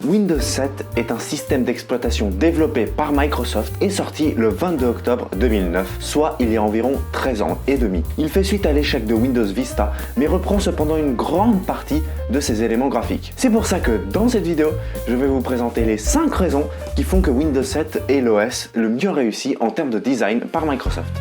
Windows 7 est un système d'exploitation développé par Microsoft et sorti le 22 octobre 2009, soit il y a environ 13 ans et demi. Il fait suite à l'échec de Windows Vista, mais reprend cependant une grande partie de ses éléments graphiques. C'est pour ça que dans cette vidéo, je vais vous présenter les 5 raisons qui font que Windows 7 est l'OS le mieux réussi en termes de design par Microsoft.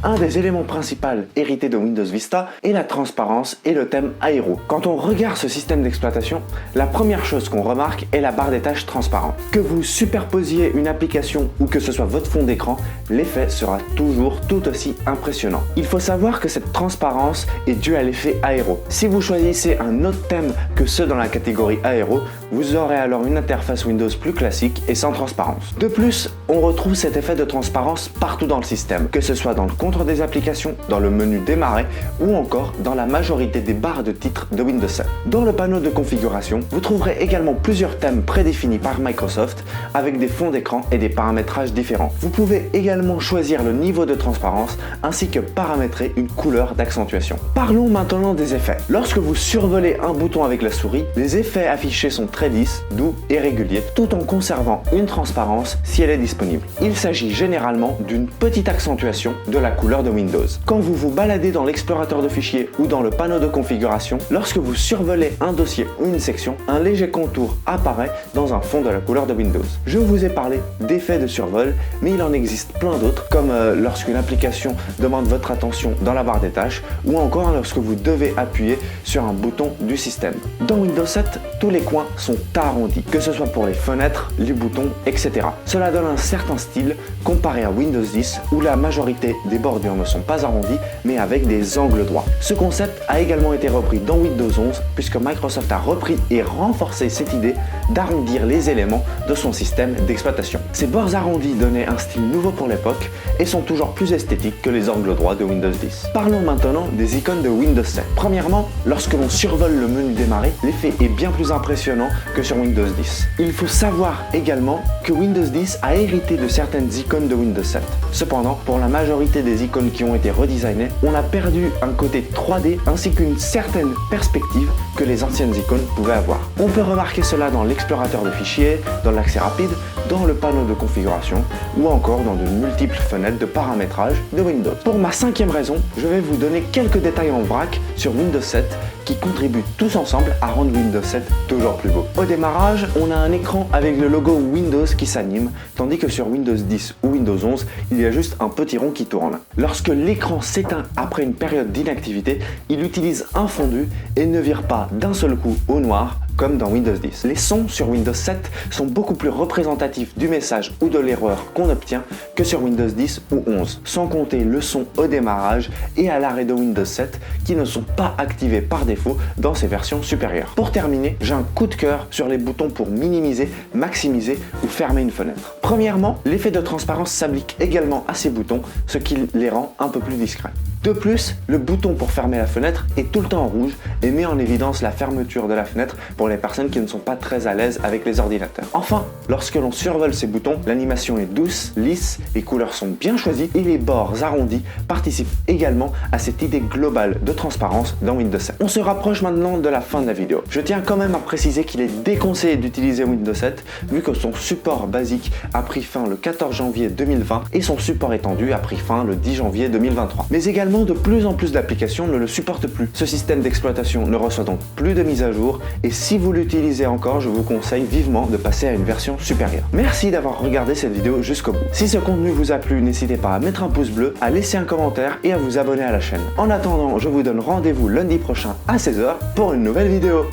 Un des éléments principaux hérités de Windows Vista est la transparence et le thème aéro. Quand on regarde ce système d'exploitation, la première chose qu'on remarque est la barre des tâches transparente. Que vous superposiez une application ou que ce soit votre fond d'écran, l'effet sera toujours tout aussi impressionnant. Il faut savoir que cette transparence est due à l'effet aéro. Si vous choisissez un autre thème que ceux dans la catégorie aéro, vous aurez alors une interface Windows plus classique et sans transparence. De plus, on retrouve cet effet de transparence partout dans le système, que ce soit dans le contrôle des applications, dans le menu démarrer ou encore dans la majorité des barres de titres de Windows 7. Dans le panneau de configuration, vous trouverez également plusieurs thèmes prédéfinis par Microsoft avec des fonds d'écran et des paramétrages différents. Vous pouvez également choisir le niveau de transparence ainsi que paramétrer une couleur d'accentuation. Parlons maintenant des effets. Lorsque vous survolez un bouton avec la souris, les effets affichés sont très lisses, doux et réguliers tout en conservant une transparence si elle est disponible. Il s'agit généralement d'une petite accentuation de la couleur de Windows. Quand vous vous baladez dans l'explorateur de fichiers ou dans le panneau de configuration, lorsque vous survolez un dossier ou une section, un léger contour apparaît dans un fond de la couleur de Windows. Je vous ai parlé d'effets de survol, mais il en existe plein d'autres, comme lorsqu'une application demande votre attention dans la barre des tâches, ou encore lorsque vous devez appuyer sur un bouton du système. Dans Windows 7, tous les coins sont arrondis, que ce soit pour les fenêtres, les boutons, etc. Cela donne un certain style comparé à Windows 10, où la majorité des bordures ne sont pas arrondies, mais avec des angles droits. Ce concept a également été repris dans Windows 11, puisque Microsoft a repris et renforcé cette idée d'arrondir les éléments de son système d'exploitation. Ces bords arrondis donnaient un style nouveau pour l'époque et sont toujours plus esthétiques que les angles droits de Windows 10. Parlons maintenant des icônes de Windows 7. Premièrement, lorsque l'on survole le menu démarrer, l'effet est bien plus impressionnant que sur Windows 10. Il faut savoir également que Windows 10 a hérité de certaines icônes de Windows 7. Cependant, pour la majorité des icônes qui ont été redesignées, on a perdu un côté 3D ainsi qu'une certaine perspective que les anciennes icônes pouvaient avoir. On peut remarquer cela dans l'explorateur de fichiers, dans l'accès rapide, dans le panneau de configuration ou encore dans de multiples fenêtres de paramétrage de Windows. Pour ma 5e raison, je vais vous donner quelques détails en vrac sur Windows 7 qui contribuent tous ensemble à rendre Windows 7 toujours plus beau. Au démarrage, on a un écran avec le logo Windows qui s'anime, tandis que sur Windows 10 ou Windows 11, il y a juste un petit rond qui tourne. Lorsque l'écran s'éteint après une période d'inactivité, il utilise un fondu et ne vire pas d'un seul coup au noir comme dans Windows 10. Les sons sur Windows 7 sont beaucoup plus représentatifs du message ou de l'erreur qu'on obtient que sur Windows 10 ou 11, sans compter le son au démarrage et à l'arrêt de Windows 7 qui ne sont pas activés par défaut dans ces versions supérieures. Pour terminer, j'ai un coup de cœur sur les boutons pour minimiser, maximiser ou fermer une fenêtre. Premièrement, l'effet de transparence s'applique également à ces boutons, ce qui les rend un peu plus discrets. De plus, le bouton pour fermer la fenêtre est tout le temps en rouge et met en évidence la fermeture de la fenêtre pour les personnes qui ne sont pas très à l'aise avec les ordinateurs. Enfin, lorsque l'on survole ces boutons, l'animation est douce, lisse, les couleurs sont bien choisies et les bords arrondis participent également à cette idée globale de transparence dans Windows 7. On se rapproche maintenant de la fin de la vidéo. Je tiens quand même à préciser qu'il est déconseillé d'utiliser Windows 7 vu que son support basique a pris fin le 14 janvier 2020 et son support étendu a pris fin le 10 janvier 2023. Mais également, de plus en plus d'applications ne le supportent plus. Ce système d'exploitation ne reçoit donc plus de mise à jour et si vous l'utilisez encore, je vous conseille vivement de passer à une version supérieure. Merci d'avoir regardé cette vidéo jusqu'au bout. Si ce contenu vous a plu, n'hésitez pas à mettre un pouce bleu, à laisser un commentaire et à vous abonner à la chaîne. En attendant, je vous donne rendez-vous lundi prochain à 16 h pour une nouvelle vidéo.